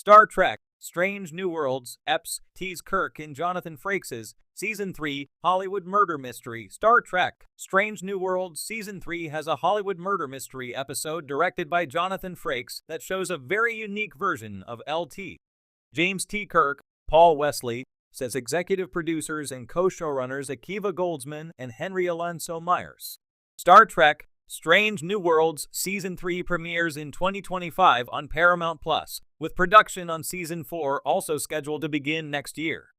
Star Trek Strange New Worlds, EPs, Tease Kirk and Jonathan Frakes' Season 3 Hollywood Murder Mystery. Star Trek Strange New Worlds Season 3 has a Hollywood murder mystery episode directed by Jonathan Frakes that shows a very unique version of LT. James T. Kirk, Paul Wesley, says executive producers and co-showrunners Akiva Goldsman and Henry Alonso Myers. Star Trek Strange New Worlds Season 3 premieres in 2025 on Paramount+, with production on Season 4 also scheduled to begin next year.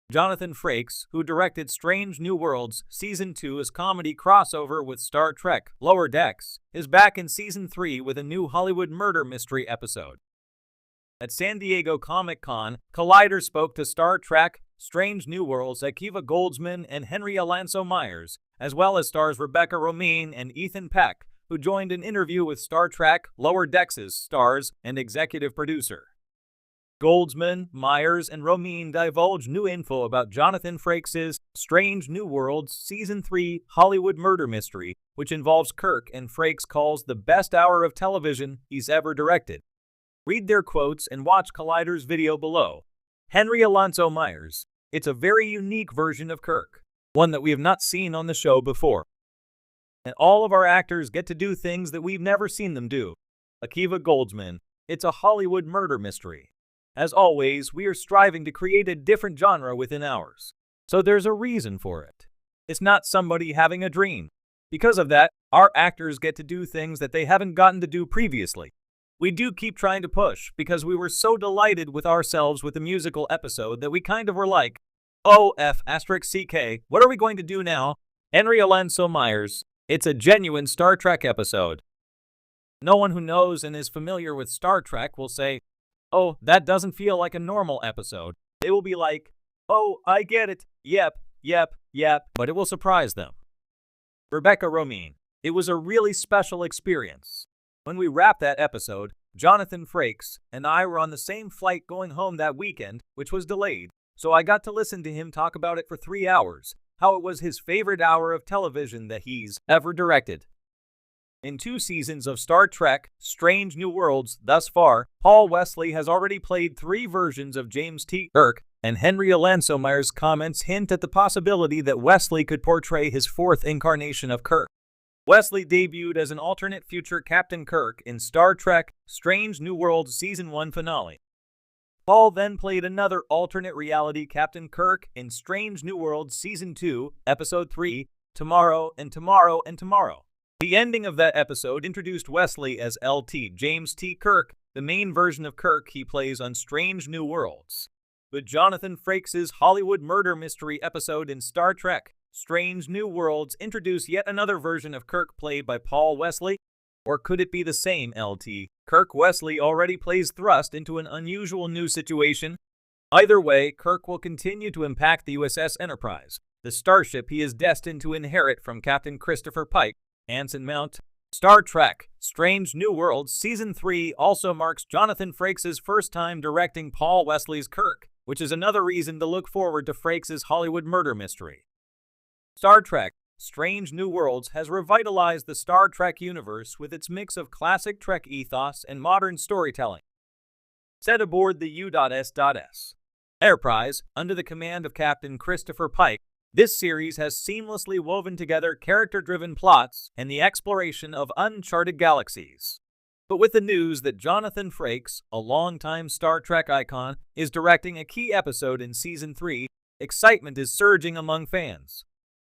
Jonathan Frakes, who directed Strange New Worlds Season 2's comedy crossover with Star Trek Lower Decks, is back in Season 3 with a new Hollywood murder mystery episode. At San Diego Comic-Con, Collider spoke to Star Trek Strange New Worlds Akiva Goldsman and Henry Alonso Myers, as well as stars Rebecca Romijn and Ethan Peck, who joined an interview with Star Trek Lower Decks' stars and executive producer. Goldsman, Myers, and Romijn divulged new info about Jonathan Frakes' Strange New Worlds Season 3 Hollywood murder mystery, which involves Kirk and Frakes calls the best hour of television he's ever directed. Read their quotes and watch Collider's video below. Henry Alonso Myers: "It's a very unique version of Kirk, one that we have not seen on the show before. And all of our actors get to do things that we've never seen them do." Akiva Goldsman: "It's a Hollywood murder mystery. As always, we are striving to create a different genre within ours. So there's a reason for it. It's not somebody having a dream. Because of that, our actors get to do things that they haven't gotten to do previously. We do keep trying to push because we were so delighted with ourselves with the musical episode that we kind of were like, oh, F***CK, what are we going to do now?" Henry Alonso Myers: "It's a genuine Star Trek episode. No one who knows and is familiar with Star Trek will say, oh, that doesn't feel like a normal episode. They will be like, oh, I get it, yep, but it will surprise them." Rebecca Romijn: "It was a really special experience. When we wrapped that episode, Jonathan Frakes and I were on the same flight going home that weekend, which was delayed, so I got to listen to him talk about it for 3 hours, how it was his favorite hour of television that he's ever directed." In 2 seasons of Star Trek Strange New Worlds thus far, Paul Wesley has already played 3 versions of James T. Kirk, and Henry Alonso Myers' comments hint at the possibility that Wesley could portray his 4th incarnation of Kirk. Wesley debuted as an alternate future Captain Kirk in Star Trek Strange New Worlds Season 1 finale. Paul then played another alternate reality Captain Kirk in Strange New Worlds Season 2, Episode 3, Tomorrow and Tomorrow and Tomorrow. The ending of that episode introduced Wesley as LT James T. Kirk, the main version of Kirk he plays on Strange New Worlds. But Jonathan Frakes' Hollywood murder mystery episode in Star Trek Strange New Worlds introduced yet another version of Kirk played by Paul Wesley? Or could it be the same LT Kirk Wesley already plays thrust into an unusual new situation? Either way, Kirk will continue to impact the USS Enterprise, the starship he is destined to inherit from Captain Christopher Pike, Anson Mount. Star Trek Strange New Worlds Season 3 also marks Jonathan Frakes' first time directing Paul Wesley's Kirk, which is another reason to look forward to Frakes' Hollywood murder mystery. Star Trek Strange New Worlds has revitalized the Star Trek universe with its mix of classic Trek ethos and modern storytelling. Set aboard the U.S.S. Enterprise, under the command of Captain Christopher Pike, this series has seamlessly woven together character-driven plots and the exploration of uncharted galaxies. But with the news that Jonathan Frakes, a longtime Star Trek icon, is directing a key episode in Season 3, excitement is surging among fans.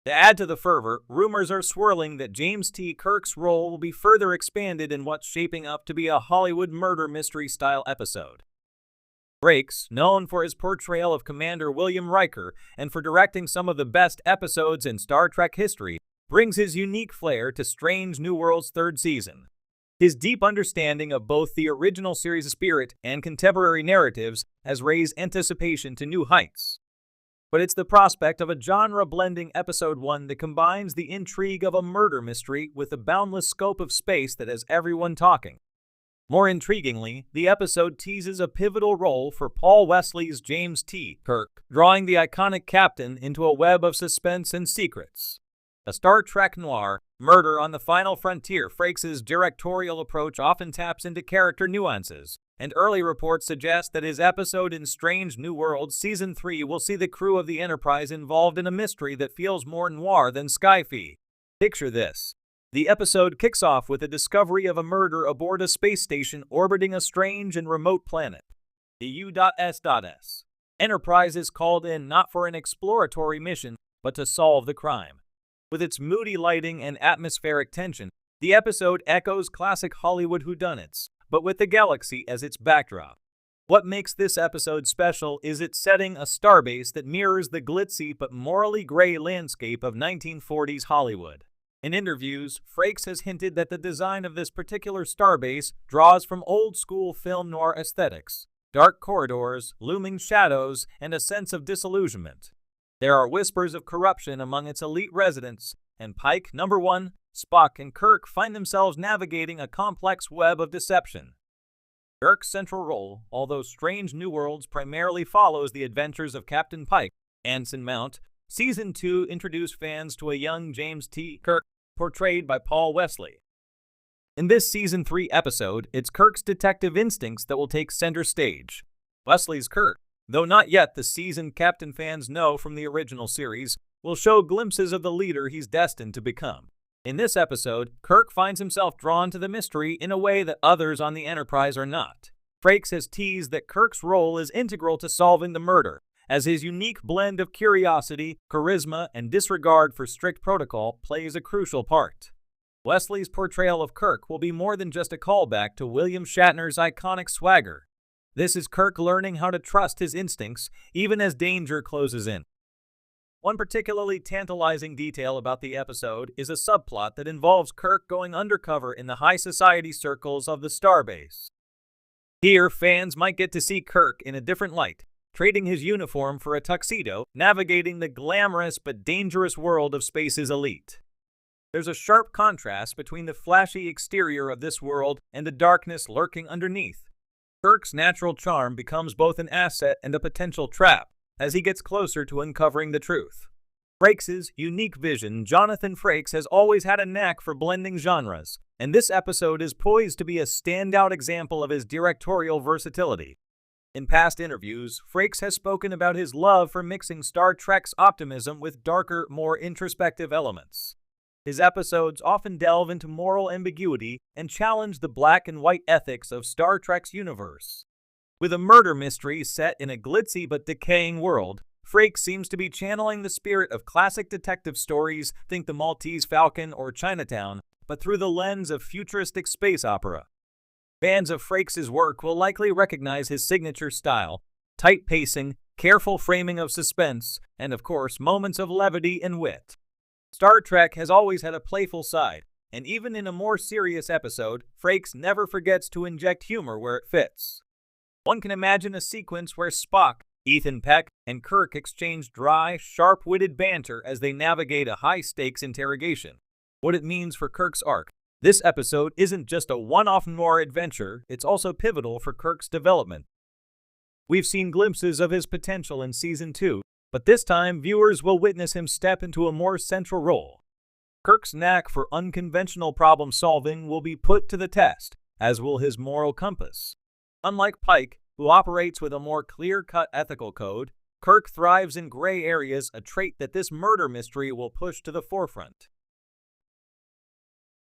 To add to the fervor, rumors are swirling that James T. Kirk's role will be further expanded in what's shaping up to be a Hollywood murder mystery-style episode. Frakes, known for his portrayal of Commander William Riker and for directing some of the best episodes in Star Trek history, brings his unique flair to Strange New Worlds' 3rd season. His deep understanding of both the original series' spirit and contemporary narratives has raised anticipation to new heights. But it's the prospect of a genre-blending Episode 1 that combines the intrigue of a murder mystery with the boundless scope of space that has everyone talking. More intriguingly, the episode teases a pivotal role for Paul Wesley's James T. Kirk, drawing the iconic captain into a web of suspense and secrets. A Star Trek noir, Murder on the Final Frontier, Frakes' directorial approach often taps into character nuances, and early reports suggest that his episode in Strange New Worlds Season 3 will see the crew of the Enterprise involved in a mystery that feels more noir than sci-fi. Picture this. The episode kicks off with the discovery of a murder aboard a space station orbiting a strange and remote planet, the U.S.S. Enterprise is called in not for an exploratory mission, but to solve the crime. With its moody lighting and atmospheric tension, the episode echoes classic Hollywood whodunits, but with the galaxy as its backdrop. What makes this episode special is its setting a starbase that mirrors the glitzy but morally gray landscape of 1940s Hollywood. In interviews, Frakes has hinted that the design of this particular starbase draws from old-school film noir aesthetics, dark corridors, looming shadows, and a sense of disillusionment. There are whispers of corruption among its elite residents, and Pike, Number 1, Spock, and Kirk find themselves navigating a complex web of deception. Kirk's central role, although Strange New Worlds primarily follows the adventures of Captain Pike, Anson Mount, Season 2 introduced fans to a young James T. Kirk, portrayed by Paul Wesley. In this Season 3 episode, it's Kirk's detective instincts that will take center stage. Wesley's Kirk, though not yet the seasoned captain fans know from the original series, will show glimpses of the leader he's destined to become. In this episode, Kirk finds himself drawn to the mystery in a way that others on the Enterprise are not. Frakes has teased that Kirk's role is integral to solving the murder, as his unique blend of curiosity, charisma, and disregard for strict protocol plays a crucial part. Wesley's portrayal of Kirk will be more than just a callback to William Shatner's iconic swagger. This is Kirk learning how to trust his instincts, even as danger closes in. One particularly tantalizing detail about the episode is a subplot that involves Kirk going undercover in the high society circles of the starbase. Here, fans might get to see Kirk in a different light, trading his uniform for a tuxedo, navigating the glamorous but dangerous world of space's elite. There's a sharp contrast between the flashy exterior of this world and the darkness lurking underneath. Kirk's natural charm becomes both an asset and a potential trap as he gets closer to uncovering the truth. Frakes' unique vision, Jonathan Frakes has always had a knack for blending genres, and this episode is poised to be a standout example of his directorial versatility. In past interviews, Frakes has spoken about his love for mixing Star Trek's optimism with darker, more introspective elements. His episodes often delve into moral ambiguity and challenge the black and white ethics of Star Trek's universe. With a murder mystery set in a glitzy but decaying world, Frakes seems to be channeling the spirit of classic detective stories, think The Maltese Falcon or Chinatown, but through the lens of futuristic space opera. Fans of Frakes' work will likely recognize his signature style, tight pacing, careful framing of suspense, and of course, moments of levity and wit. Star Trek has always had a playful side, and even in a more serious episode, Frakes never forgets to inject humor where it fits. One can imagine a sequence where Spock, Ethan Peck, and Kirk exchange dry, sharp-witted banter as they navigate a high-stakes interrogation. What it means for Kirk's arc. This episode isn't just a one-off noir adventure, it's also pivotal for Kirk's development. We've seen glimpses of his potential in Season 2, but this time viewers will witness him step into a more central role. Kirk's knack for unconventional problem-solving will be put to the test, as will his moral compass. Unlike Pike, who operates with a more clear-cut ethical code, Kirk thrives in gray areas, a trait that this murder mystery will push to the forefront.